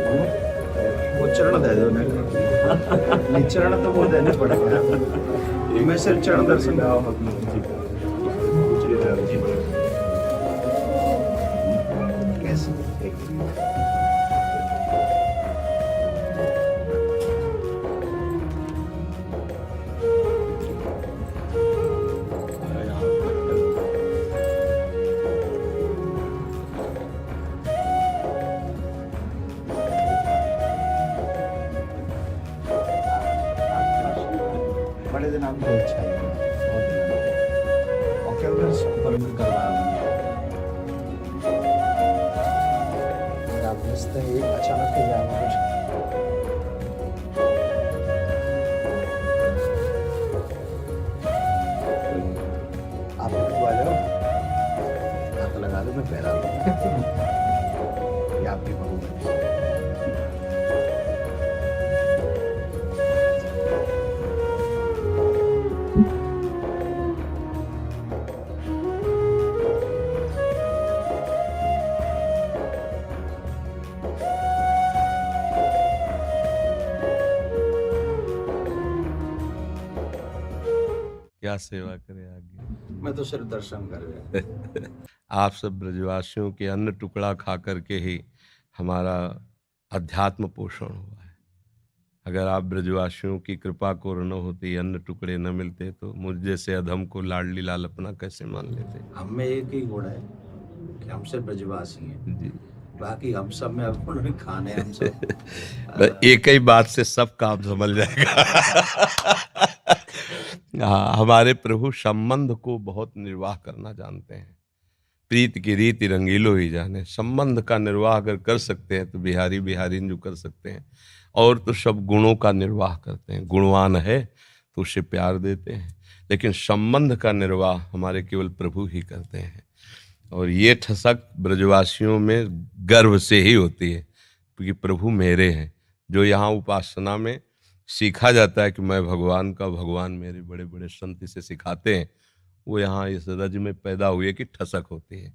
वो चरण दे दो नहीं, चरण तो वो देने पड़ेगा। मैं सिर्फ चरण दर्शन कैसे बड़े दिन हमको अच्छा है, बहुत दिन और क्या परमिट करवाया आप रिश्ते एक अचानक ही जाना कुछ आप आ जाओ, हाथ लगा दो, मैं पैरा लूँ। ये आपकी बहू है। क्या सेवा करे आगे। मैं तो सिर्फ दर्शन कर रहा। आप सब ब्रजवासियों के अन्न टुकड़ा खा करके ही हमारा अध्यात्म पोषण हुआ है। अगर आप ब्रजवासियों की कृपा को न होती, अन्न टुकड़े न मिलते, तो मुझ जैसे अधम को लाडली लाल अपना कैसे मान लेते। हम में एक ही गुण है कि हम सिर्फ ब्रजवासी हैं जी, बाकी हम सब में अब उन्होंने खाने हम सब बस एक ही बात से सब काम समझ जाएगा। हाँ, हमारे प्रभु संबंध को बहुत निर्वाह करना जानते हैं। प्रीत की रीति रंगीलो ही जाने। संबंध का निर्वाह अगर कर सकते हैं तो बिहारी बिहारी जो कर सकते हैं, और तो सब गुणों का निर्वाह करते हैं। गुणवान है तो उसे प्यार देते हैं, लेकिन संबंध का निर्वाह हमारे केवल प्रभु ही करते हैं। और ये ठसक ब्रजवासियों में गर्व से ही होती है, क्योंकि प्रभु मेरे हैं। जो यहाँ उपासना में सीखा जाता है कि मैं भगवान का, भगवान मेरे, बड़े बड़े संत इसे सिखाते हैं, वो यहाँ इस रज में पैदा हुए कि ठसक होती है।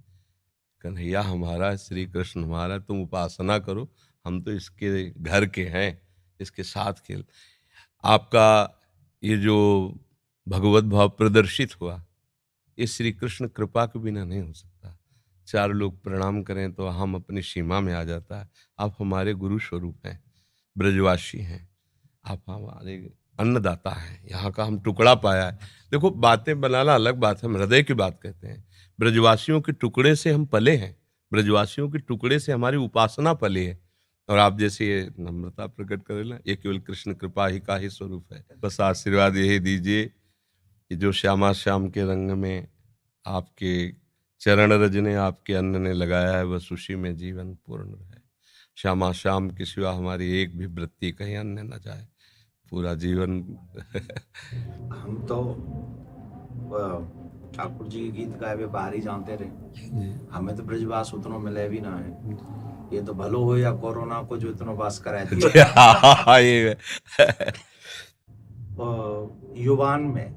कन्हैया हमारा, श्री कृष्ण हमारा, तुम उपासना करो, हम तो इसके घर के हैं, इसके साथ खेल। आपका ये जो भगवत भाव प्रदर्शित हुआ, ये श्री कृष्ण कृपा के बिना नहीं हो सकता। चार लोग प्रणाम करें तो हम अपनी सीमा में आ जाता है। आप हमारे गुरु स्वरूप हैं, ब्रजवासी हैं, आप हमारे अन्नदाता हैं, यहाँ का हम टुकड़ा पाया है। देखो, बातें बनाना अलग बात है, हम हृदय की बात कहते हैं। ब्रजवासियों के टुकड़े से हम पले हैं, ब्रजवासियों के टुकड़े से हमारी उपासना पली है। और आप जैसे ये नम्रता प्रकट करें, ये केवल कृष्ण कृपा ही का ही स्वरूप है। बस आशीर्वाद यही दीजिए कि जो श्यामा श्याम के रंग में आपके चरण रज ने, आपके अन्न ने लगाया है, बस उसी में जीवन पूर्ण है। श्यामा श्याम के सिवा हमारी एक भी वृत्ति कहीं अन्य न जाए, पूरा जीवन। हम तो ठाकुर जी के गीत गाए हुए बाहर ही जानते रहे। हमें तो ब्रजवास उतना मिले भी ना है। ये तो भलो हो या कोरोना को जो इतना वास कराए दिया। ये युवान में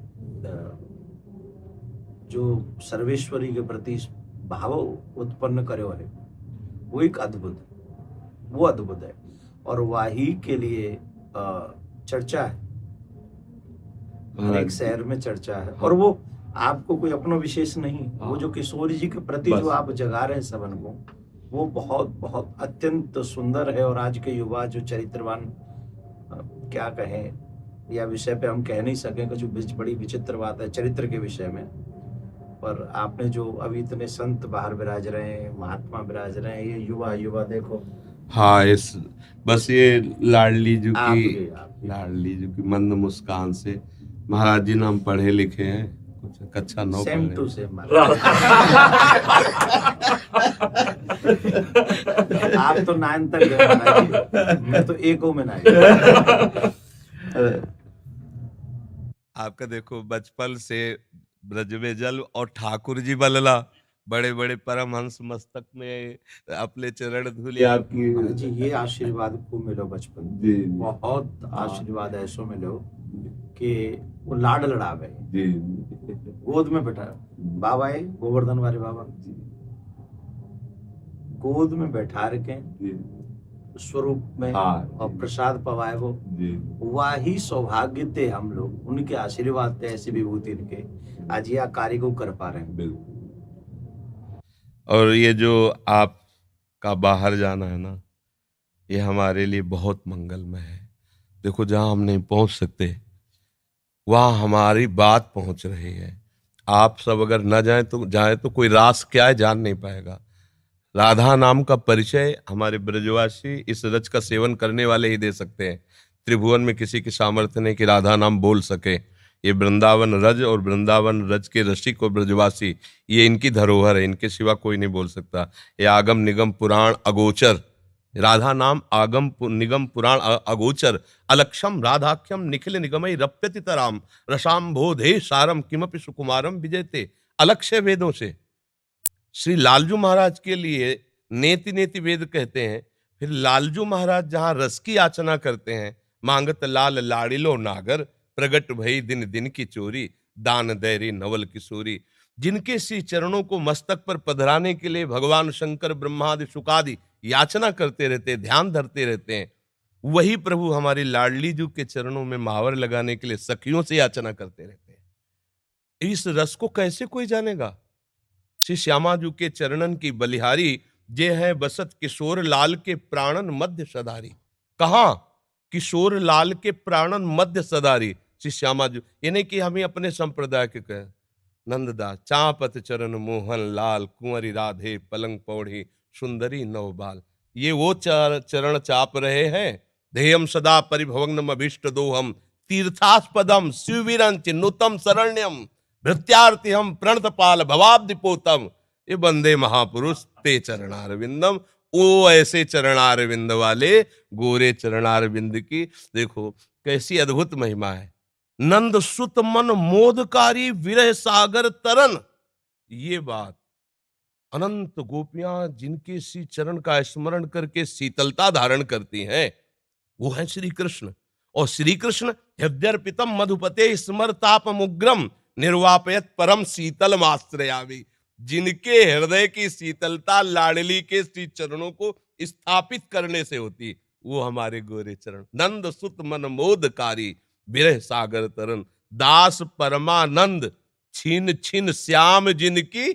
जो सर्वेश्वरी के प्रति भाव उत्पन्न करे है, वो एक अद्भुत, वो अद्भुत है। और वही के लिए चर्चा है, हर एक शहर में चर्चा है। और वो आपको कोई अपना विशेष नहीं, वो जो किशोर जी के प्रति जो आप जगा रहे हैं सबन को, वो बहुत बहुत अत्यंत सुंदर है। और आज के युवा जो चरित्रवान, क्या कहें, या विषय पे हम कह नहीं सकें, जो बड़ी विचित्र बात है चरित्र के विषय में। पर आपने जो अभी इतने संत बाहर विराज रहे हैं, महात्मा विराज रहे हैं, ये युवा युवा देखो। हाँ, इस बस ये लाडली जी की, लाडली जी की मंद मुस्कान से, महाराज जी नाम पढ़े लिखे हैं, कुछ कक्षा 9 सेम टू सेम। आप तो 9 तक गए, मैं तो 1 में नहीं। आपका देखो, बचपन से ब्रज में जल और ठाकुर जी बलला, बड़े बड़े परमहंस मस्तक में अपने चरण धूलि आपकी। जी, ये आशीर्वाद को मिलो बचपन, बहुत आशीर्वाद ऐसो मिलो कि वो लाड लड़ावे जी, गोद में बैठा बाबा है, गोवर्धन वाले बाबा, गोद में बैठा रखे, स्वरूप में हाँ और प्रसाद पवाए वो जी। वही सौभाग्य थे हम लोग, उनके आशीर्वाद थे, ऐसी विभूति इनके आज यह कार्य को कर पा रहे हैं। बिल्कुल। और ये जो आपका बाहर जाना है ना, ये हमारे लिए बहुत मंगलमय है। देखो, जहाँ हम नहीं पहुंच सकते वहाँ हमारी बात पहुंच रही है। आप सब अगर न जाए तो कोई रास क्या है जान नहीं पाएगा। राधा नाम का परिचय हमारे ब्रजवासी इस रज का सेवन करने वाले ही दे सकते हैं। त्रिभुवन में किसी की सामर्थ्य नहीं कि राधा नाम बोल सके। ये वृंदावन रज और वृंदावन रज के रसिक और ब्रजवासी, ये इनकी धरोहर है, इनके सिवा कोई नहीं बोल सकता। ये आगम निगम पुराण अगोचर, राधा नाम आगम निगम पुराण अगोचर, अलक्षम राधाख्यम निखिल निगमई रप्यति तराम, रसाम्भोधे सारम किमपि सुकुमारम विजयते। अलक्ष्य वेदों से श्री लालजू महाराज के लिए नेति नेति वेद कहते हैं। फिर लालजू महाराज जहां रस की याचना करते हैं, मांगत लाल लाड़िलो नागर, प्रगट भई दिन दिन की चोरी, दान दैरी नवल किशोरी। जिनके श्री चरणों को मस्तक पर पधराने के लिए भगवान शंकर ब्रह्मादि शुकादि याचना करते रहते, ध्यान धरते रहते हैं, वही प्रभु हमारी लाडली जू के चरणों में महावर लगाने के लिए सखियों से याचना करते रहते हैं। इस रस को कैसे कोई जानेगा? श्री श्यामाजू के चरणन की बलिहारी, जे है बसत किशोर लाल के प्राणन मध्य सदारी। कहा? किशोर लाल के प्राणन मध्य सदारी श्री श्यामाजू। ये नहीं कि हमें अपने संप्रदाय के कहें। नंददास चापत चरण मोहन लाल, कुंवरी राधे पलंग पौड़ी, सुंदरी नवबाल। ये वो चरण चाप रहे हैं। ध्येयम सदा परिभवग्नम अभीष्ट दोहम, तीर्थास्पदम शिविरंच नुतम शरण्यम, भृत्यार्थी हम प्रणतपाल भवाब्दिपोतम। ये बंदे महापुरुष ते चरणारविंदम। ओ ऐसे चरणारविंद वाले गोरे चरणारविंद की देखो कैसी अद्भुत महिमा है। नंद सुत मन मोदकारी विरह सागर तरन। ये बात अनंत गोपियां जिनके श्री चरण का स्मरण करके शीतलता धारण करती हैं, वो है श्री कृष्ण। और श्री कृष्ण हृदयर्पितम मधुपते स्मरतापमुग्रम, निर्वापयत परम शीतल माश्रयामि। जिनके हृदय की शीतलता लाडली के श्री चरणों को स्थापित करने से होती, वो हमारे गोरे चरण। नंद सुत मन मोदकारी विरह सागर तरन, दास परमानंद छीन छीन श्याम जिनकी,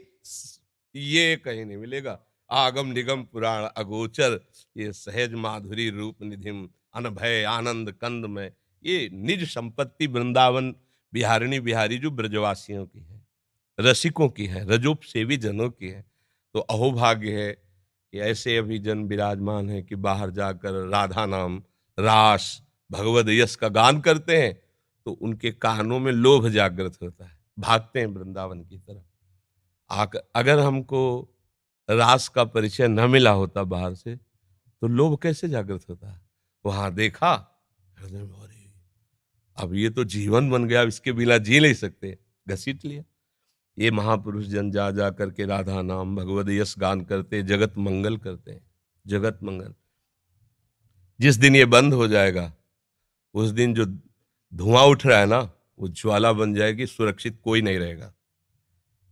ये कहीं नहीं मिलेगा। आगम निगम पुराण अगोचर, ये सहज माधुरी रूप निधिम, अनभय आनंद कंद में। ये निज संपत्ति वृंदावन बिहारिणी बिहारी जो ब्रजवासियों की है, रसिकों की है, रजोप सेवी जनों की है। तो अहोभाग्य है कि ऐसे अभी जन विराजमान है कि बाहर जाकर राधा नाम, रास, भगवद यश का गान करते हैं तो उनके कानों में लोभ जागृत होता है, भागते हैं वृंदावन की तरफ। अगर हमको रास का परिचय न मिला होता बाहर से, तो लोभ कैसे जागृत होता है? वहां देखा, अब ये तो जीवन बन गया, इसके बिना जी नहीं सकते, घसीट लिया। ये महापुरुष जन जा जा करके राधा नाम भगवद यश गान करते, जगत मंगल करते हैं, जगत मंगल। जिस दिन ये बंद हो जाएगा, उस दिन जो धुआं उठ रहा है ना, वो ज्वाला बन जाएगी, सुरक्षित कोई नहीं रहेगा।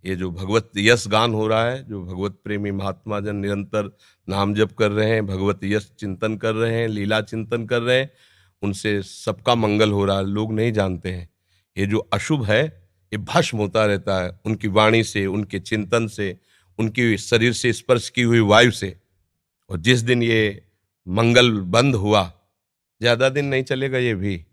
ये जो भगवत यश गान हो रहा है, जो भगवत प्रेमी महात्मा जन निरंतर नाम जप कर रहे हैं, भगवत यश चिंतन कर रहे हैं, लीला चिंतन कर रहे हैं, उनसे सबका मंगल हो रहा है। लोग नहीं जानते हैं ये जो अशुभ है ये भस्म होता रहता है उनकी वाणी से, उनके चिंतन से, उनकी शरीर से स्पर्श की हुई वायु से। और जिस दिन ये मंगल बंद हुआ, ज्यादा दिन नहीं चलेगा, ये भी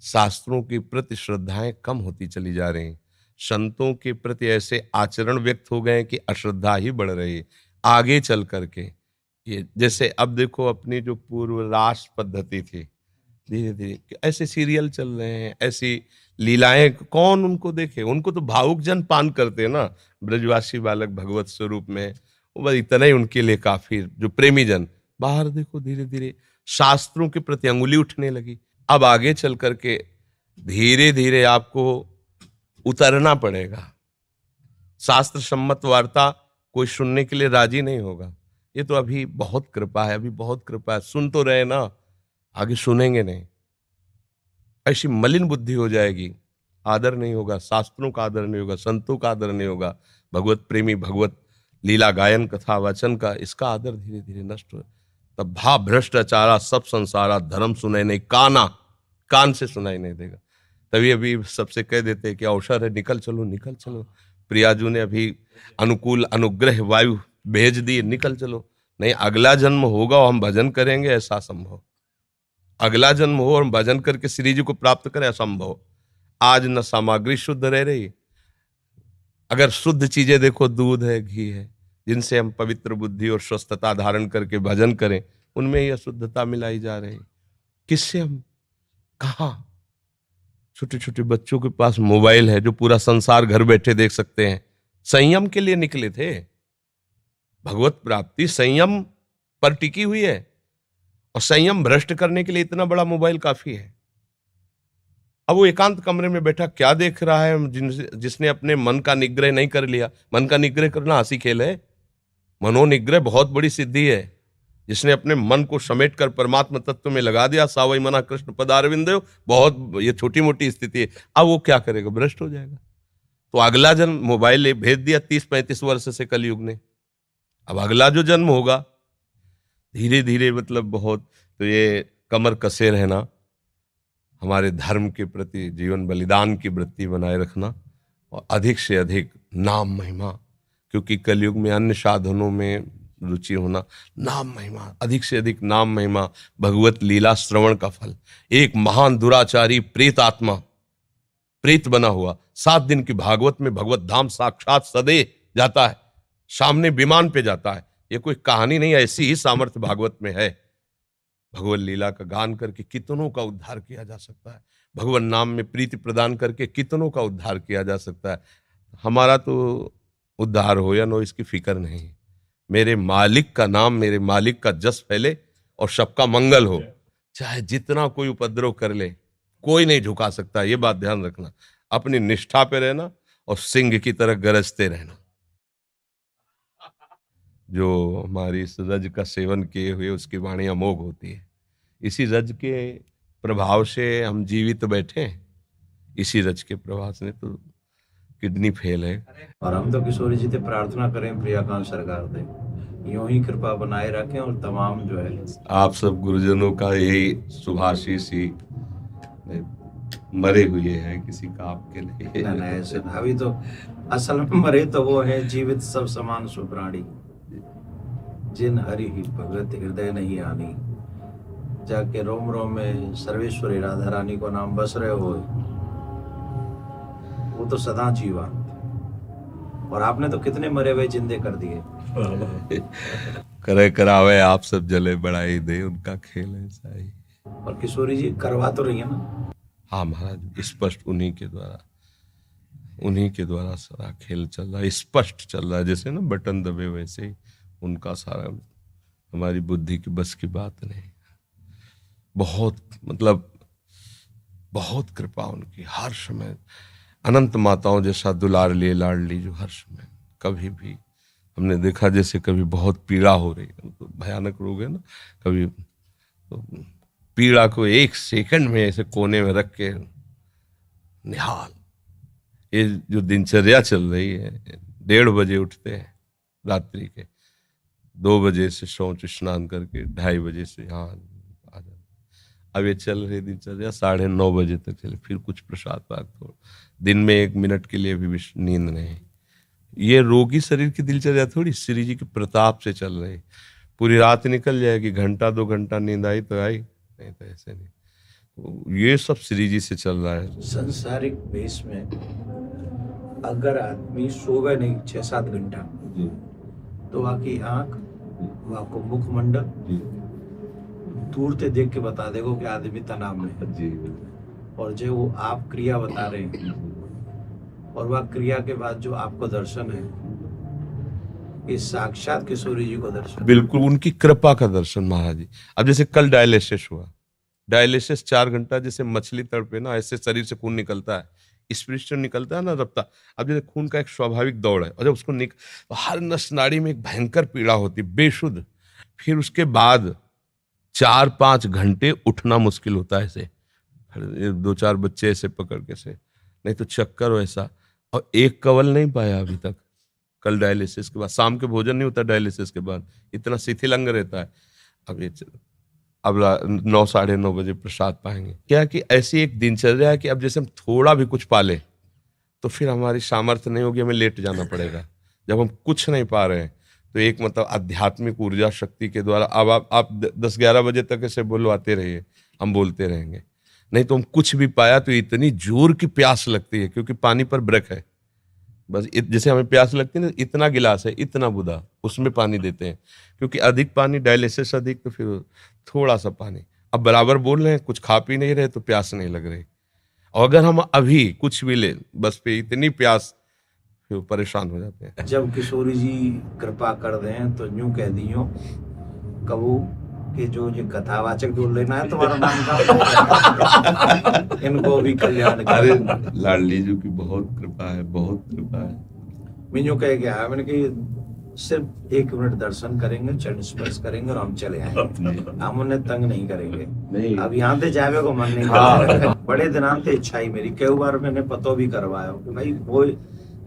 शास्त्रों के प्रति श्रद्धाएं कम होती चली जा रही हैं। संतों के प्रति ऐसे आचरण व्यक्त हो गए कि अश्रद्धा ही बढ़ रही है आगे चल करके। ये जैसे अब देखो, अपनी जो पूर्व रास पद्धति थी, धीरे धीरे ऐसे सीरियल चल रहे हैं, ऐसी लीलाएं, कौन उनको देखे? उनको तो भावुक जन पान करते हैं ना, ब्रजवासी बालक भगवत स्वरूप में, वो बस इतना ही उनके लिए काफी। जो प्रेमी जन बाहर देखो, धीरे धीरे शास्त्रों के प्रति अंगुली उठने लगी। अब आगे चल करके धीरे धीरे आपको उतरना पड़ेगा। शास्त्र सम्मत वार्ता कोई सुनने के लिए राजी नहीं होगा। ये तो अभी बहुत कृपा है, अभी बहुत कृपा है, सुन तो रहे ना, आगे सुनेंगे नहीं। ऐसी मलिन बुद्धि हो जाएगी, आदर नहीं होगा, शास्त्रों का आदर नहीं होगा, संतों का आदर नहीं होगा, भगवत प्रेमी, भगवत लीला गायन, कथा वाचन का, इसका आदर धीरे धीरे नष्ट हो। तब भा भ्रष्टाचारा सब संसारा धर्म सुनाई नहीं, कान से सुनाई नहीं देगा। तभी अभी सबसे कह देते हैं कि अवसर है, निकल चलो निकल चलो। प्रियाजू ने अभी अनुकूल अनुग्रह वायु भेज दी, निकल चलो। नहीं, अगला जन्म होगा और हम भजन करेंगे, ऐसा संभव। अगला जन्म हो और हम भजन करके श्री जी को प्राप्त करें, असंभव। आज न सामग्री शुद्ध रह रही। अगर शुद्ध चीजें देखो, दूध है, घी है, जिनसे हम पवित्र बुद्धि और स्वस्थता धारण करके भजन करें, उनमें ही अशुद्धता मिलाई जा रही। किससे हम कहा? छोटे छोटे बच्चों के पास मोबाइल है जो पूरा संसार घर बैठे देख सकते हैं। संयम के लिए निकले थे। भगवत प्राप्ति संयम पर टिकी हुई है, और संयम भ्रष्ट करने के लिए इतना बड़ा मोबाइल काफी है। अब वो एकांत कमरे में बैठा क्या देख रहा है? जिसने अपने मन का निग्रह नहीं कर लिया। मन का निग्रह करना हंसी खेल है। मनोनिग्रह बहुत बड़ी सिद्धि है। जिसने अपने मन को समेट कर परमात्मा तत्व में लगा दिया, सावई मना कृष्ण पदारविंद, बहुत ये छोटी मोटी स्थिति है। अब वो क्या करेगा? भ्रष्ट हो जाएगा। तो अगला जन्म मोबाइल भेज दिया 30-35 वर्ष से कलयुग ने। अब अगला जो जन्म होगा, धीरे धीरे मतलब बहुत, तो ये कमर कसे रहना, हमारे धर्म के प्रति जीवन बलिदान की वृत्ति बनाए रखना, और अधिक से अधिक नाम महिमा, क्योंकि कलयुग में अन्य साधनों में रुचि होना, नाम महिमा, अधिक से अधिक नाम महिमा, भगवत लीला श्रवण का फल। एक महान दुराचारी प्रेत आत्मा, प्रेत बना हुआ, 7 दिन की भागवत में भगवत धाम साक्षात सदे जाता है, सामने विमान पे जाता है। ये कोई कहानी नहीं है, ऐसी ही सामर्थ्य भागवत में है। भगवत लीला का गान करके कितनों का उद्धार किया जा सकता है। भगवान नाम में प्रीति प्रदान करके कितनों का उद्धार किया जा सकता है। हमारा तो उद्धार हो या नो, इसकी फिक्र नहीं। मेरे मालिक का नाम, मेरे मालिक का जस फैले और सबका मंगल हो। चाहे जितना कोई उपद्रव कर ले, कोई नहीं झुका सकता। ये बात ध्यान रखना। अपनी निष्ठा पे रहना और सिंह की तरह गरजते रहना। जो हमारी इस रज का सेवन किए हुए, उसकी वाणी अमोघ होती है। इसी रज के प्रभाव से हम जीवित बैठे हैं। इसी रज के प्रभाव से तो किडनी फेल है। और हम तो किशोरी जी से प्रार्थना करें, प्रियाकांत सरकार से यूं ही कृपा बनाए रखें, और तमाम जो है आप सब गुरुजनों का यही शुभाशीष ही मरे हुए हैं किसी काम के लिए। ना ऐसे अभी तो असल में मरे तो वो है जीवित सब समान सुप्राणी, जिन हरि ही भगत हृदय नहीं आनी। जाके रोम रोम में सर्वेश्वरी राधा रानी को नाम बस रहे हो, वो तो सदा जीवा। और आपने तो कितने मरे हुए जिंदे कर दिए। करे करावे आप सब जले बढ़ाई दे, उनका खेल ऐसा ही। और किशोरी जी करवा तो रही है ना? हाँ महाराज, स्पष्ट उन्हीं के द्वारा सारा खेल चल रहा है, स्पष्ट चल रहा है। जैसे ना बटन दबे, वैसे ही उनका सारा, हमारी बुद्धि की बस की बात नहीं। बहुत मतलब बहुत कृपा उनकी, हर समय अनंत माताओं जैसा दुलार लिए लाडली, जो हर समय कभी भी हमने देखा, जैसे कभी बहुत पीड़ा हो रही है, तो भयानक रोग है ना, कभी तो पीड़ा को 1 सेकंड में ऐसे कोने में रख के निहाल। ये जो दिनचर्या चल रही है, 1:30 बजे उठते हैं रात्रि के, 2 बजे से शौच स्नान करके 2:30 बजे से यहाँ आ जाते। अब ये चल रही दिनचर्या 9:30 बजे तक चले, फिर कुछ प्रसाद पाक, तो दिन में 1 मिनट के लिए भी नींद नहीं। ये रोगी शरीर की दिनचर्या थोड़ी, श्री जी के प्रताप से चल रही। पूरी रात निकल जाएगी, 1-2 घंटा नींद आई तो आई, नहीं तो ऐसे नहीं। तो ये सब श्री जी से चल रहा है। संसारिक बेस में अगर आदमी सोवे नहीं 6-7 घंटा, तो आपकी आंख, आपको मुखमंडल दूर से देख के बता देगा कि आदमी तनाव में है जी। और जो वो आप क्रिया बता रहे हैं, और वह क्रिया के बाद जो आपको दर्शन है, ये साक्षात किशोरी जी को दर्शन, बिल्कुल उनकी कृपा का दर्शन महाराज जी। अब जैसे कल डायलिसिस हुआ, डायलिसिस 4 घंटा, जैसे मछली तड़पे ना, ऐसे शरीर से खून निकलता है, स्पिरिचुअल निकलता है ना रफ्ता। अब जैसे खून का एक स्वाभाविक दौड़ है, और जब उसको तो हर नस नाड़ी में एक भयंकर पीड़ा होती, बेशुद्ध। फिर उसके बाद 4-5 घंटे उठना मुश्किल होता है, ऐसे 2-4 बच्चे ऐसे पकड़ के से, नहीं तो चक्कर वैसा। और एक कवल नहीं पाया अभी तक। कल डायलिसिस के बाद शाम के भोजन नहीं होता, डायलिसिस के बाद इतना शिथिल अंग रहता है। अब 9 साढ़े 9 बजे प्रसाद पाएंगे। क्या कि ऐसी एक दिनचर्या है कि अब जैसे हम थोड़ा भी कुछ पाले तो फिर हमारी सामर्थ्य नहीं होगी, हमें लेट जाना पड़ेगा। जब हम कुछ नहीं पा रहे हैं तो एक मतलब आध्यात्मिक ऊर्जा शक्ति के द्वारा अब आप 10-11 बजे तक ऐसे बुलवाते रहिए, हम बोलते रहेंगे। नहीं तो हम कुछ भी पाया तो इतनी जोर की प्यास लगती है, क्योंकि पानी पर ब्रेक है। बस जैसे हमें प्यास लगती है ना, इतना गिलास है, इतना बूंदा उसमें पानी देते हैं, क्योंकि अधिक पानी डायलिसिस अधिक, तो फिर थोड़ा सा पानी। अब बराबर बोल रहे हैं, कुछ खा पी नहीं रहे तो प्यास नहीं लग रही। और अगर हम अभी कुछ भी ले बस पे इतनी प्यास, फिर परेशान हो जाते हैं। जब किशोरी जी कृपा कर दें तो यूं कह दियो कबू कि जो ये कथावाचक जो लेना है तुम्हारा नाम का इनको भी कल्याण अरे करे। लाडली जी की बहुत कृपा है, बहुत कृपा है। मैं यूं कह गया मैंने कि सिर्फ 1 मिनट दर्शन करेंगे, चरण स्पर्श करेंगे और हम चले आएंगे, हम उन्हें तंग नहीं करेंगे। अब यहाँ से जावे को मन नहीं करता। बड़े दिनांत से इच्छा ही मेरी, कई बार मैंने पतो भी करवाया कि भाई वो,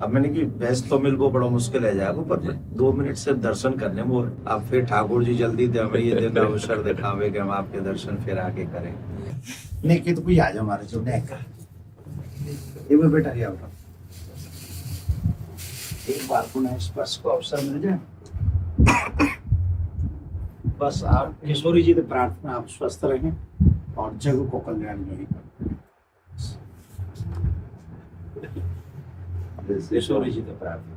अब मैंने कि वैसे तो मिल वो बड़ा मुश्किल है जाएगा, पर 2 मिनट सिर्फ दर्शन करने वो। अब फिर ठाकुर जी जल्दी दे हमें ये दिन अवसर दिखावे कि हम आपके दर्शन फिर आके करें। नहीं कि तो कोई आ जाओ हमारे जो नेक ये वो बेटा ये आओ, एक बार पुनः स्पर्श को अवसर मिल जाए। बस आप किशोरी जी से प्रार्थना, आप स्वस्थ रहें और जग को कल्याण नहीं करें। किशोरी जी से प्रार्थना।